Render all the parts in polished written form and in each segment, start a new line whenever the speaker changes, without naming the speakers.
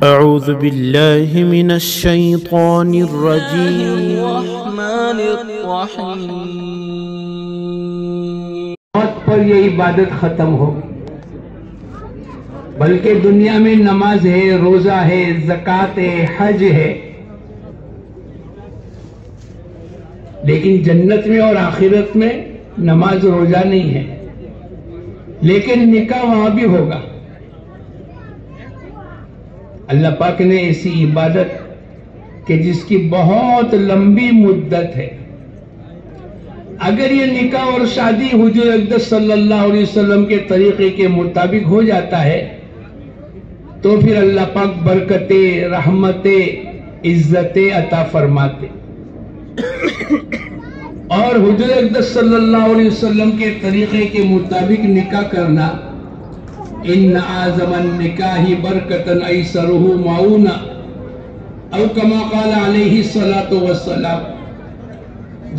أعوذ بالله من الشيطان الرجيم
الرحمن الرحیم۔
موت پر یہ عبادت ختم ہو، بلکہ دنیا میں نماز ہے، روزہ ہے، زکوٰۃ ہے، حج ہے، لیکن جنت میں اور آخرت میں نماز روزہ نہیں ہے، لیکن نکاح وہاں بھی ہوگا۔ اللہ پاک نے ایسی عبادت کہ جس کی بہت لمبی مدت ہے، اگر یہ نکاح اور شادی حضور اقدس صلی اللہ علیہ وسلم کے طریقے کے مطابق ہو جاتا ہے تو پھر اللہ پاک برکتیں، رحمتیں، عزتیں عطا فرماتے، اور حضور اقدس صلی اللہ علیہ وسلم کے طریقے کے مطابق نکاح کرنا، ان اعظم النکاح برکتن ایسرہ معونہ، او کما قال علیہ الصلاۃ والسلام۔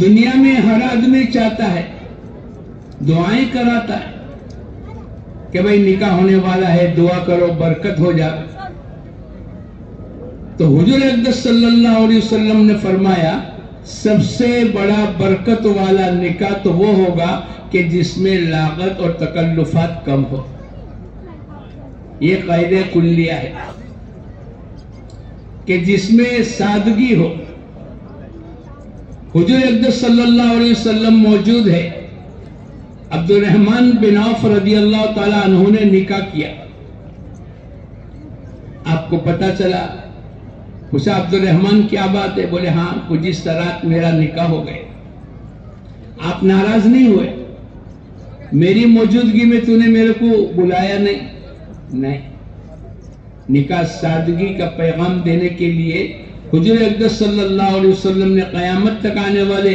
دنیا میں ہر آدمی چاہتا ہے، دعائیں کراتا ہے کہ بھئی نکاح ہونے والا ہے، دعا کرو برکت ہو جائے۔ تو حضور اقدس صلی اللہ علیہ وسلم نے فرمایا سب سے بڑا برکت والا نکاح تو وہ ہوگا کہ جس میں لاگت اور تکلفات کم ہو۔ یہ قاعدہ کلیہ ہے کہ جس میں سادگی ہو۔ حضور اقدس صلی اللہ علیہ وسلم موجود ہے، عبد الرحمن بن عوف رضی اللہ تعالی عنہ نے نکاح کیا۔ آپ کو پتا چلا، پوچھا عبد الرحمن کیا بات ہے؟ بولے ہاں کچھ اس طرح میرا نکاح ہو گئے۔ آپ ناراض نہیں ہوئے؟ میری موجودگی میں تو نے میرے کو بلایا نہیں؟ نہیں، نکاح سادگی کا پیغام دینے کے لیے حضور اقدس صلی اللہ علیہ وسلم نے قیامت تک آنے والے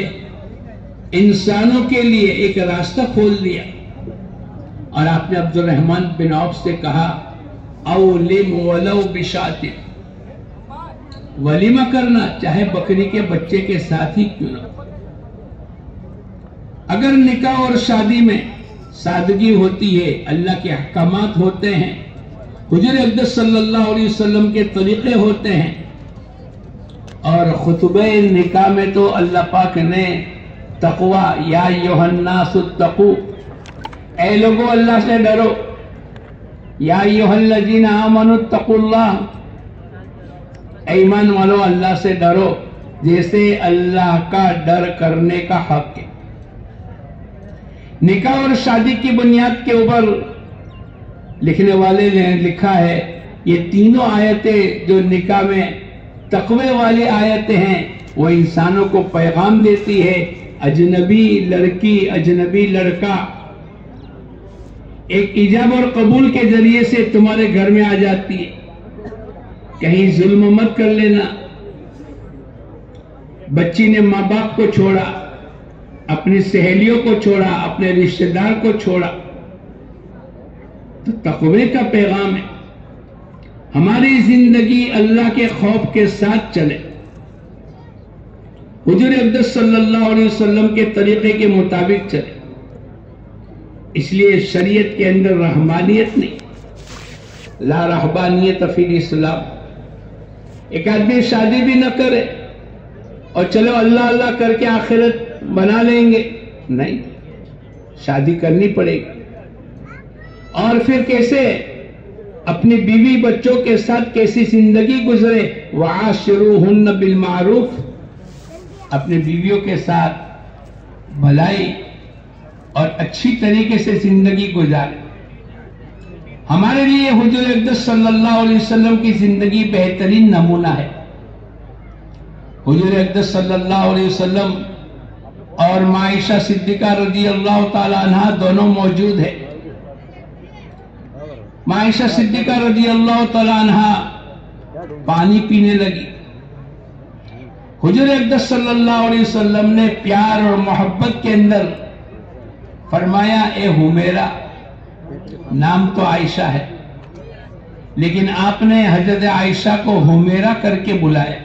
انسانوں کے لیے ایک راستہ کھول دیا، اور آپ نے عبد الرحمن بن عوف سے کہا اولم ولو بشات، ولیمہ کرنا چاہے بکری کے بچے کے ساتھ ہی کیوں نہ۔ اگر نکاح اور شادی میں سادگی ہوتی ہے، اللہ کے احکامات ہوتے ہیں، حضور اقدس صلی اللہ علیہ وسلم کے طریقے ہوتے ہیں، اور خطبہ نکاح میں تو اللہ پاک نے تقوی، یا ایھا الناس اتقوا، اے لوگو اللہ سے ڈرو، یا ایھا الذین آمنوا اتقوا اللہ، اے ایمان والو اللہ سے ڈرو جیسے اللہ کا ڈر کرنے کا حق ہے۔ نکاح اور شادی کی بنیاد کے اوپر لکھنے والے نے لکھا ہے یہ تینوں آیتیں جو نکاح میں تقوی والی آیتیں ہیں، وہ انسانوں کو پیغام دیتی ہے، اجنبی لڑکی اجنبی لڑکا ایک ایجاب اور قبول کے ذریعے سے تمہارے گھر میں آ جاتی ہے۔ کہیں ظلم مت کر لینا۔ بچی نے ماں باپ کو چھوڑا، اپنی سہیلیوں کو چھوڑا، اپنے رشتہ دار کو چھوڑا، تو تقوی کا پیغام ہے ہماری زندگی اللہ کے خوف کے ساتھ چلے، حضور اقدس صلی اللہ علیہ وسلم کے طریقے کے مطابق چلے۔ اس لیے شریعت کے اندر رحمانیت نہیں، لا رہبانیت فی الاسلام۔ ایک آدمی شادی بھی نہ کرے اور چلو اللہ اللہ کر کے آخرت بنا لیں گے، نہیں، شادی کرنی پڑے گی۔ اور پھر کیسے اپنی بیوی بچوں کے ساتھ کیسی زندگی گزرے، وعاشروہن بالمعروف، اپنی بیویوں کے ساتھ بھلائی اور اچھی طریقے سے زندگی گزارے۔ ہمارے لیے حضور اقدس صلی اللہ علیہ وسلم کی زندگی بہترین نمونہ ہے۔ حضور اقدس صلی اللہ علیہ وسلم اور عائشہ صدیقہ رضی اللہ تعالی عنہ دونوں موجود ہیں۔ عائشہ صدیقہ رضی اللہ تعالی عنہ پانی پینے لگی۔ حضور اقدس صلی اللہ علیہ وسلم نے پیار اور محبت کے اندر فرمایا اے حمیرہ، نام تو عائشہ ہے لیکن آپ نے حضرت عائشہ کو حمیرہ کر کے بلایا۔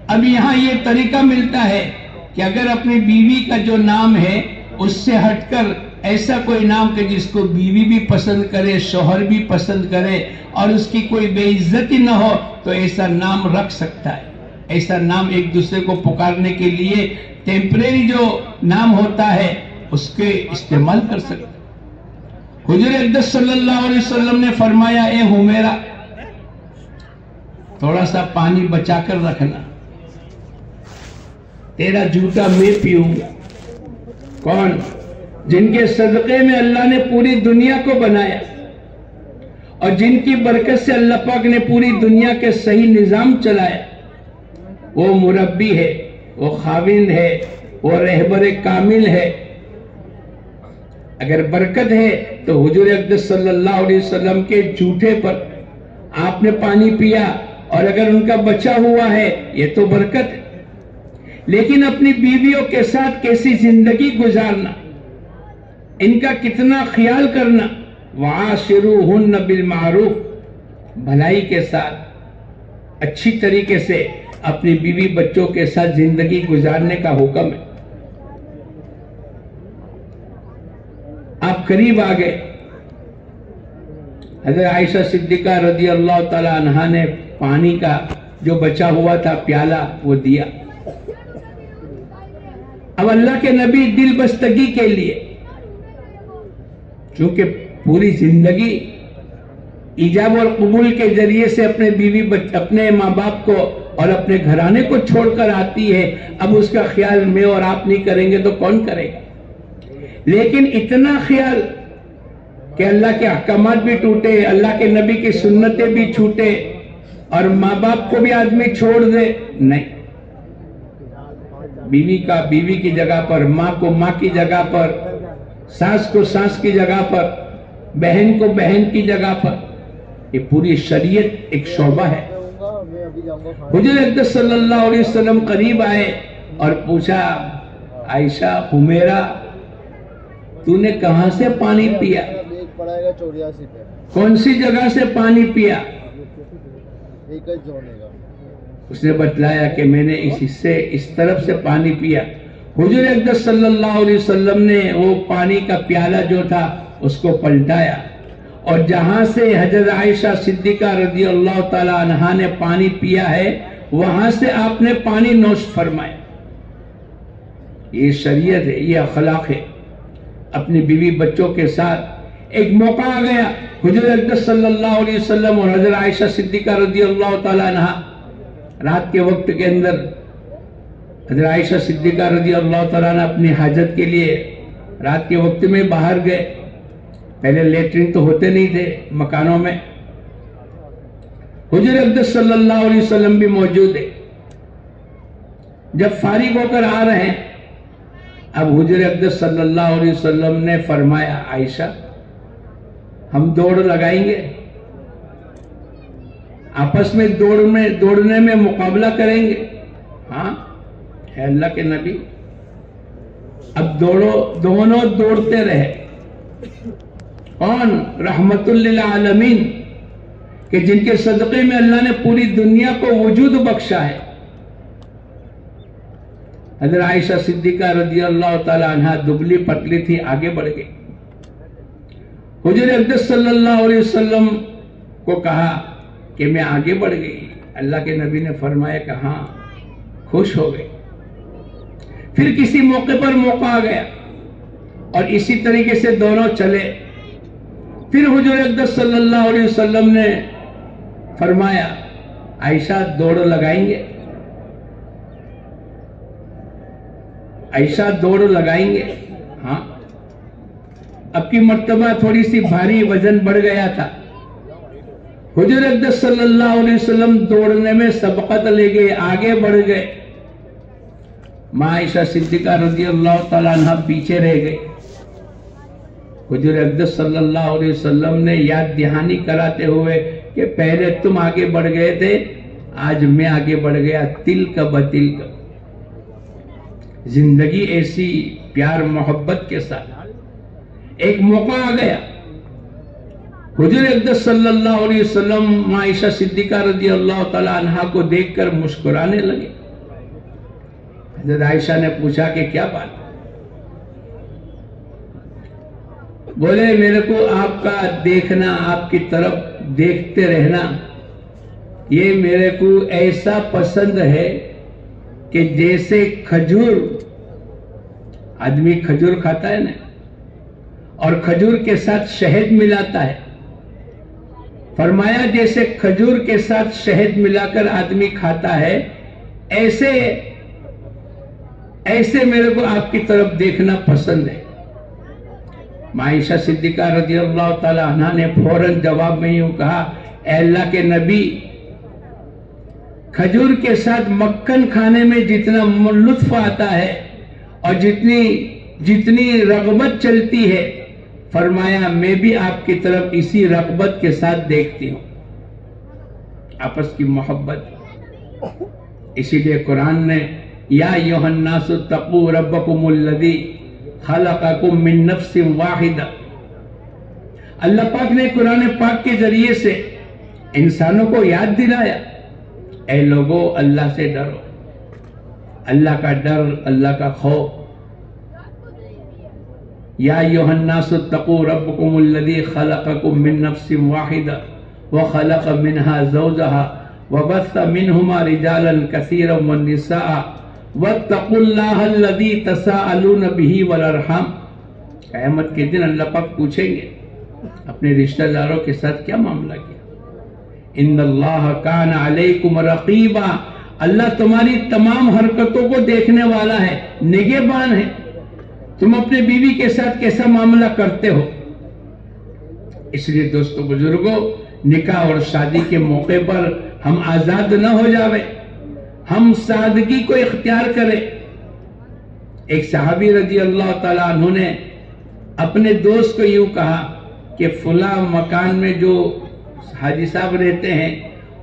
اب یہاں یہ طریقہ ملتا ہے کہ اگر اپنی بیوی کا جو نام ہے اس سے ہٹ کر ایسا کوئی نام کہ جس کو بیوی بھی پسند کرے، شوہر بھی پسند کرے اور اس کی کوئی بے عزتی نہ ہو، تو ایسا نام رکھ سکتا ہے۔ ایسا نام ایک دوسرے کو پکارنے کے لیے ٹیمپریری جو نام ہوتا ہے اس کے استعمال کر سکتا ہے۔ حضور اقدس صلی اللہ علیہ وسلم نے فرمایا، اے حمیرہ، تھوڑا سا پانی بچا کر رکھنا، تیرا جوتا میں پیوں گا۔ کون؟ جن کے صدقے میں اللہ نے پوری دنیا کو بنایا اور جن کی برکت سے اللہ پاک نے پوری دنیا کے صحیح نظام چلایا، وہ مربی ہے، وہ خاوند ہے، وہ رہبر کامل ہے۔ اگر برکت ہے تو حضور اقدس صلی اللہ علیہ وسلم کے جوٹے پر آپ نے پانی پیا، اور اگر ان کا بچا ہوا ہے یہ تو برکت ہے۔ لیکن اپنی بیویوں کے ساتھ کیسی زندگی گزارنا، ان کا کتنا خیال کرنا، وَعَاشِرُوهُنَّ بِالْمَعْرُوفِ، بھلائی کے ساتھ اچھی طریقے سے اپنی بیوی بچوں کے ساتھ زندگی گزارنے کا حکم ہے۔ آپ قریب آ گئے، حضرت عائشہ صدیقہ رضی اللہ تعالی عنہا نے پانی کا جو بچا ہوا تھا پیالہ وہ دیا۔ اب اللہ کے نبی دل بستگی کے لیے، چونکہ پوری زندگی ایجاب اور قبول کے ذریعے سے اپنے بیوی اپنے ماں باپ کو اور اپنے گھرانے کو چھوڑ کر آتی ہے، اب اس کا خیال میں اور آپ نہیں کریں گے تو کون کرے گا؟ لیکن اتنا خیال کہ اللہ کے احکامات بھی ٹوٹے، اللہ کے نبی کی سنتیں بھی چھوٹے اور ماں باپ کو بھی آدمی چھوڑ دے، نہیں۔ بیوی کا بیوی کی جگہ پر، ماں کو ماں کی جگہ پر، ساس کو ساس کی جگہ پر، بہن کو بہن کی جگہ پر، یہ پوری شریعت ایک شعبہ ہے۔ حضور اقدس صلی اللہ علیہ وسلم قریب آئے اور پوچھا، عائشہ، حمیرہ، تو نے کہاں سے پانی پیا؟ کون سی جگہ سے پانی پیا؟ اس نے بتلایا کہ میں نے اس حصے اس طرف سے پانی پیا۔ حضور اقدس صلی اللہ علیہ وسلم نے وہ پانی کا پیالہ جو تھا اس کو پلٹایا، اور جہاں سے حضرت عائشہ صدیقہ رضی اللہ تعالی عنہا نے پانی پیا ہے وہاں سے آپ نے پانی نوش فرمایا۔ یہ شریعت ہے، یہ اخلاق ہے۔ اپنی بیوی بچوں کے ساتھ ایک موقع آ گیا، حضور اقدس صلی اللہ علیہ وسلم اور حضرت عائشہ صدیقہ رضی اللہ تعالی عنہا رات کے وقت کے اندر، حضرت عائشہ صدیقہ رضی اللہ تعالیٰ عنہ اپنی حاجت کے لیے رات کے وقت میں باہر گئے۔ پہلے لیٹرین تو ہوتے نہیں تھے مکانوں میں، حضور اقدس صلی اللہ علیہ وسلم بھی موجود ہے۔ جب فارغ ہو کر آ رہے ہیں، اب حضور اقدس صلی اللہ علیہ وسلم نے فرمایا، عائشہ، ہم دوڑ لگائیں گے، آپس میں دوڑنے میں مقابلہ کریں گے؟ ہاں ہے اللہ کے نبی۔ اب دونوں دوڑتے رہے۔ کون؟ رحمت للعالمین، کہ جن کے صدقے میں اللہ نے پوری دنیا کو وجود بخشا ہے۔ حضرت عائشہ صدیقہ رضی اللہ تعالی عنہا دبلی پتلی تھی، آگے بڑھ گئی۔ حضور اقدس صلی اللہ علیہ وسلم کو کہا کہ میں آگے بڑھ گئی۔ اللہ کے نبی نے فرمایا کہ ہاں، خوش ہو گئے۔ پھر کسی موقع پر موقع آ گیا اور اسی طریقے سے دونوں چلے۔ پھر حضور اقدس صلی اللہ علیہ وسلم نے فرمایا، عائشہ دوڑ لگائیں گے؟ عائشہ دوڑ لگائیں گے؟ ہاں۔ اب کی مرتبہ تھوڑی سی بھاری وزن بڑھ گیا تھا۔ حضور اقدس صلی اللہ علیہ وسلم دوڑنے میں سبقت لے گئے، آگے بڑھ گئے۔ ماں عائشہ صدیقہ رضی اللہ تعالیٰ عنہ پیچھے رہ گئے۔ حضور اقدس صلی اللہ علیہ وسلم نے یاد دہانی کراتے ہوئے کہ پہلے تم آگے بڑھ گئے تھے، آج میں آگے بڑھ گیا، تلک بتلک۔ زندگی ایسی پیار محبت کے ساتھ۔ ایک موقع آ گیا، حضور اقدس صلی اللہ علیہ وسلم عائشہ صدیقہ رضی اللہ تعالی عنہا کو دیکھ کر مسکرانے لگے۔ حضرت عائشہ نے پوچھا کہ کیا بات؟ بولے میرے کو آپ کا دیکھنا، آپ کی طرف دیکھتے رہنا، یہ میرے کو ایسا پسند ہے کہ جیسے کھجور، آدمی کھجور کھاتا ہے نا اور کھجور کے ساتھ شہد ملاتا ہے، فرمایا جیسے کھجور کے ساتھ شہد ملا کر آدمی کھاتا ہے، ایسے میرے کو آپ کی طرف دیکھنا پسند ہے۔ عائشہ صدیقہ رضی اللہ تعالی عنہ نے فوراً جواب میں یوں کہا، اے اللہ کے نبی، کھجور کے ساتھ مکھن کھانے میں جتنا لطف آتا ہے اور جتنی رغبت چلتی ہے، فرمایا میں بھی آپ کی طرف اسی رغبت کے ساتھ دیکھتی ہوں، آپس کی محبت۔ اسی لیے قرآن نے یا ایھا الناس اتقوا ربکم الذی خلقکم من نفس واحدہ، اللہ پاک نے قرآن پاک کے ذریعے سے انسانوں کو یاد دلایا، اے لوگو اللہ سے ڈرو، اللہ کا ڈر، اللہ کا خوف۔ یا ایھا الناس اتقوا ربکم الذی خلقکم من نفس واحدہ وخلق منها زوجها وبث منهما رجالا كثيرا والنساء واتقوا الله الذي تساءلون به والارحام۔ قیامت کے دن اللہ پاک پوچھیں گے اپنے رشتہ داروں کے ساتھ کیا معاملہ کیا۔ ان اللہ کان علیکم رقیبا، اللہ تمہاری تمام حرکتوں کو دیکھنے والا ہے، نگہبان ہے، تم اپنے بیوی کے ساتھ کیسا معاملہ کرتے ہو۔ اس لیے دوستو بزرگوں، نکاح اور شادی کے موقع پر ہم آزاد نہ ہو جاوے، ہم سادگی کو اختیار کریں۔ ایک صحابی رضی اللہ تعالیٰ عنہ نے اپنے دوست کو یوں کہا کہ فلاں مکان میں جو حاجی صاحب رہتے ہیں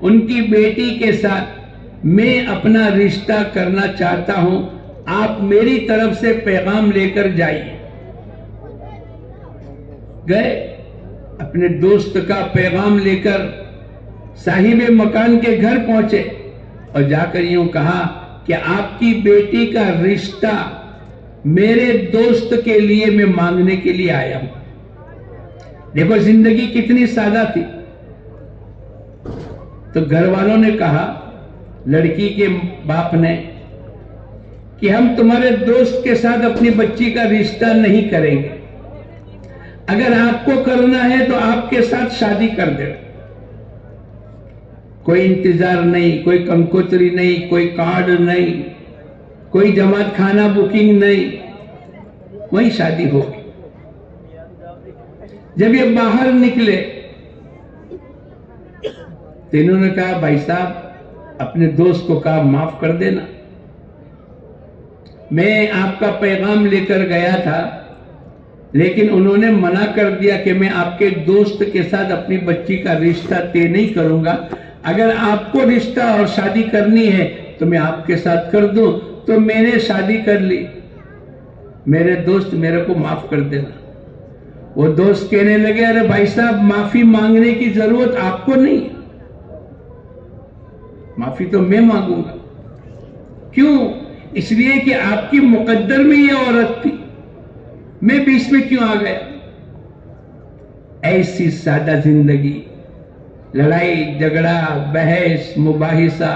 ان کی بیٹی کے ساتھ میں اپنا رشتہ کرنا چاہتا ہوں، آپ میری طرف سے پیغام لے کر جائیے۔ گئے، اپنے دوست کا پیغام لے کر صاحب مکان کے گھر پہنچے اور جا کر یوں کہا کہ آپ کی بیٹی کا رشتہ میرے دوست کے لیے میں مانگنے کے لیے آیا ہوں۔ دیکھو زندگی کتنی سادہ تھی۔ تو گھر والوں نے کہا، لڑکی کے باپ نے، کہ ہم تمہارے دوست کے ساتھ اپنی بچی کا رشتہ نہیں کریں گے، اگر آپ کو کرنا ہے تو آپ کے ساتھ شادی کر دے۔ کوئی انتظار نہیں، کوئی کنکوتری نہیں، کوئی کارڈ نہیں، کوئی جماعت خانہ بکنگ نہیں، وہی شادی ہوگی۔ جب یہ باہر نکلے تو انہوں نے کہا، بھائی صاحب اپنے دوست کو کہا معاف کر دینا، میں آپ کا پیغام لے کر گیا تھا لیکن انہوں نے منع کر دیا کہ میں آپ کے دوست کے ساتھ اپنی بچی کا رشتہ طے نہیں کروں گا، اگر آپ کو رشتہ اور شادی کرنی ہے تو میں آپ کے ساتھ کر دوں۔ تو میں نے شادی کر لی، میرے دوست میرے کو معاف کر دینا۔ وہ دوست کہنے لگے، ارے بھائی صاحب معافی مانگنے کی ضرورت آپ کو نہیں، معافی تو میں مانگوں گا۔ کیوں؟ اس لیے کہ آپ کی مقدر میں یہ عورت تھی، میں بیچ میں کیوں آ گیا؟ ایسی سادہ زندگی، لڑائی جھگڑا بحث مباحثہ۔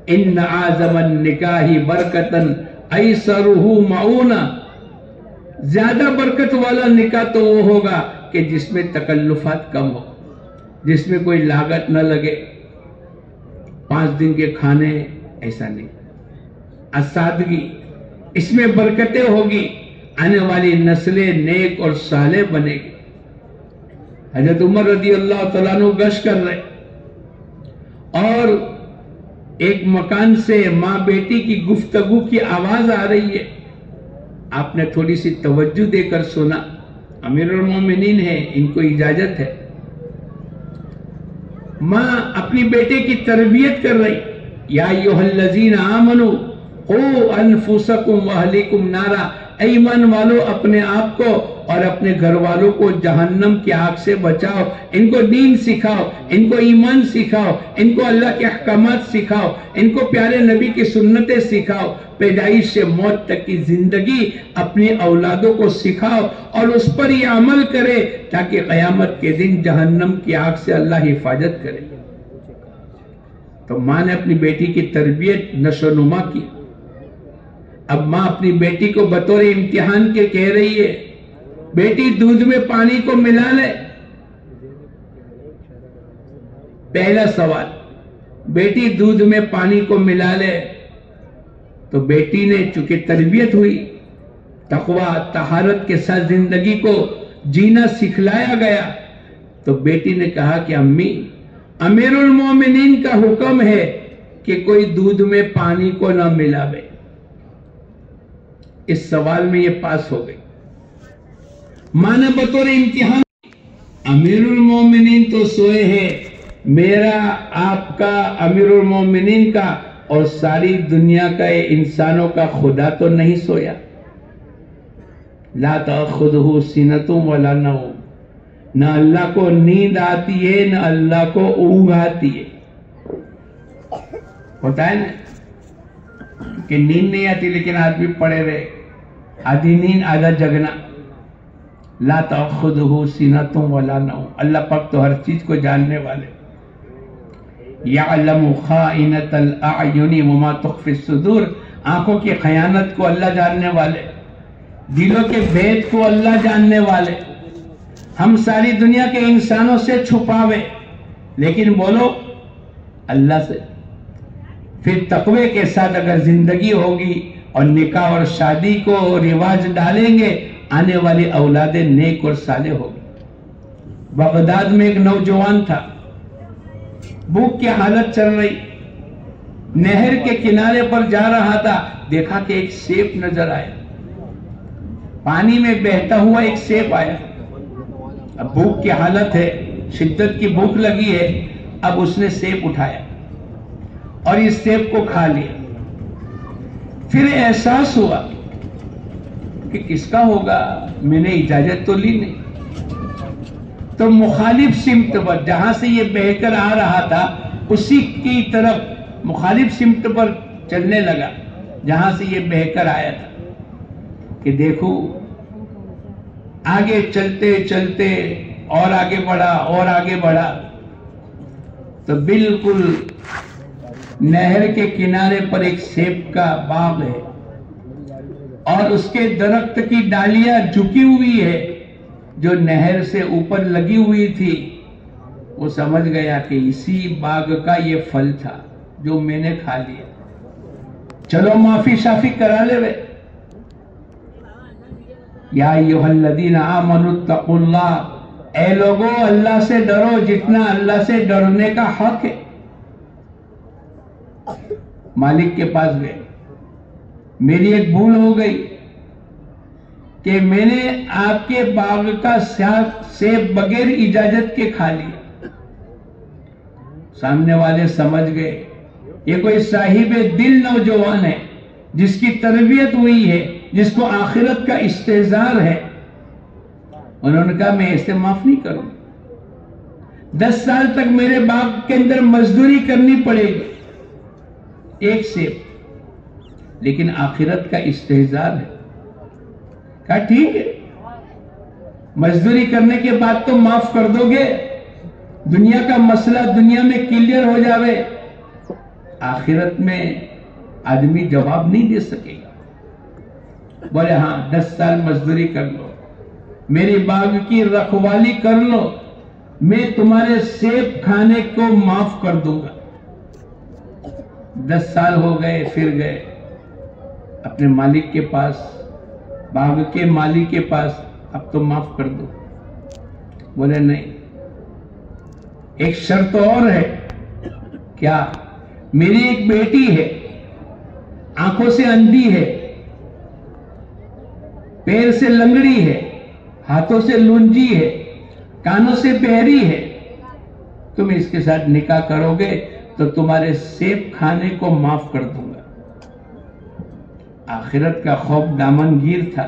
ان اعظم النکاح برکتن ایسرہ معونہ، زیادہ برکت والا نکاح تو وہ ہوگا کہ جس میں تکلفات کم ہو، جس میں کوئی لاگت نہ لگے، 5 دن کے کھانے، ایسا نہیں، سادگی، اس میں برکتیں ہوگی، آنے والی نسلیں نیک اور صالح بنے گی۔ حضرت عمر رضی اللہ تعالیٰ عنہ گشت کر رہے اور ایک مکان سے ماں بیٹی کی گفتگو کی آواز آ رہی ہے، آپ نے تھوڑی سی توجہ دے کر سنا، امیر المومنین ہے، ان کو اجازت ہے۔ ماں اپنی بیٹے کی تربیت کر رہی، یا ایھا الذین آمنوا قوا انفسکم واہلیکم نارا، اے ایمان والو اپنے آپ کو اور اپنے گھر والوں کو جہنم کی آگ سے بچاؤ، ان کو دین سکھاؤ، ان کو ایمان سکھاؤ، ان کو اللہ کے احکامات سکھاؤ، ان کو پیارے نبی کی سنتیں سکھاؤ، پیدائش سے موت تک کی زندگی اپنی اولادوں کو سکھاؤ اور اس پر یہ عمل کرے تاکہ قیامت کے دن جہنم کی آگ سے اللہ حفاظت کرے۔ تو ماں نے اپنی بیٹی کی تربیت نشو نما کی۔ اب ماں اپنی بیٹی کو بطور امتحان کے کہہ رہی ہے، بیٹی دودھ میں پانی کو ملا لے۔ پہلا سوال، بیٹی دودھ میں پانی کو ملا لے، تو بیٹی نے چونکہ تربیت ہوئی، تقوی طہارت کے ساتھ زندگی کو جینا سکھلایا گیا، تو بیٹی نے کہا کہ امی، امیر المومنین کا حکم ہے کہ کوئی دودھ میں پانی کو نہ ملاوے۔ اس سوال میں یہ پاس ہو گئی۔ ماں نے بطور امتحان، امیر المومنین تو سوئے ہیں، میرا آپ کا امیر المومنین کا اور ساری دنیا کا انسانوں کا خدا تو نہیں سویا۔ لا تأخذہ سنۃ ولا نوم، نہ اللہ کو نیند آتی ہے نہ اللہ کو اونگ آتی ہے۔ ہوتا ہے نا کہ نیند نہیں آتی لیکن آدمی پڑے رہے، آدھی نیند آدھا جگنا۔ لا تأخذہ سنۃ ولا نوم، اللہ پاک تو ہر چیز کو جاننے والے۔ یعلم خائنۃ الاعین وما تخفی الصدور، آنکھوں کی خیانت کو اللہ جاننے والے، دلوں کے بھید کو اللہ جاننے والے۔ ہم ساری دنیا کے انسانوں سے چھپاوے لیکن بولو اللہ سے۔ پھر تقوی کے ساتھ اگر زندگی ہوگی اور نکاح اور شادی کو رواج ڈالیں گے، آنے والی اولادیں نیک اور صالح ہوگی۔ بغداد میں ایک نوجوان تھا، بھوک کی حالت چل رہی، نہر کے کنارے پر جا رہا تھا، دیکھا کہ ایک سیب نظر آیا، پانی میں بہتا ہوا ایک سیب آیا۔ اب بھوک کی حالت ہے، شدت کی بھوک لگی ہے، اب اس نے سیب اٹھایا اور اس سیب کو کھا لیا۔ پھر احساس ہوا کہ کس کا ہوگا، میں نے اجازت تو لی نہیں۔ تو مخالف سمت پر، جہاں سے یہ بہہ کر آ رہا تھا اسی کی طرف مخالف سمت پر چلنے لگا جہاں سے یہ بہہ کر آیا تھا، کہ دیکھو آگے چلتے چلتے اور آگے بڑھا اور آگے بڑھا، تو بالکل نہر کے کنارے پر ایک سیب کا باغ ہے اور اس کے درخت کی ڈالیاں جھکی ہوئی ہے جو نہر سے اوپر لگی ہوئی تھی۔ وہ سمجھ گیا کہ اسی باغ کا یہ پھل تھا جو میں نے کھا لیا، چلو معافی شافی کرا لے وے۔ یا ایھا الذین آمنوا اتقوا اللہ، اے لوگوں اللہ سے ڈرو جتنا اللہ سے ڈرنے کا حق ہے۔ مالک کے پاس گئے، میری ایک بھول ہو گئی کہ میں نے آپ کے باغ کا سیب بغیر اجازت کے کھا لیا۔ سامنے والے سمجھ گئے یہ کوئی صاحب دل نوجوان ہے جس کی تربیت ہوئی ہے، جس کو آخرت کا استحضار ہے۔ انہوں نے کہا میں ایسے معاف نہیں کروں، 10 سال تک میرے باغ کے اندر مزدوری کرنی پڑے گی، ایک سیب، لیکن آخرت کا استحضار ہے۔ کہا ٹھیک ہے، مزدوری کرنے کے بعد تو معاف کر دو گے، دنیا کا مسئلہ دنیا میں کلیئر ہو جاوے، آخرت میں آدمی جواب نہیں دے سکے گا۔ بولے ہاں 10 سال مزدوری کر لو، میری باغ کی رکھوالی کر لو، میں تمہارے سیب کھانے کو معاف کر دوں گا۔ 10 سال ہو گئے، پھر گئے اپنے مالک کے پاس، باغ کے مالک کے پاس، اب تو معاف کر دو۔ بولے نہیں، ایک شرط اور ہے۔ کیا؟ میری ایک بیٹی ہے، آنکھوں سے اندھی ہے، پیر سے لنگڑی ہے، ہاتھوں سے لونجی ہے، کانوں سے بہری ہے، تم اس کے ساتھ نکاح کرو گے تو تمہارے سیب کھانے کو معاف کر دوں گا۔ آخرت کا خوف دامن گیر تھا،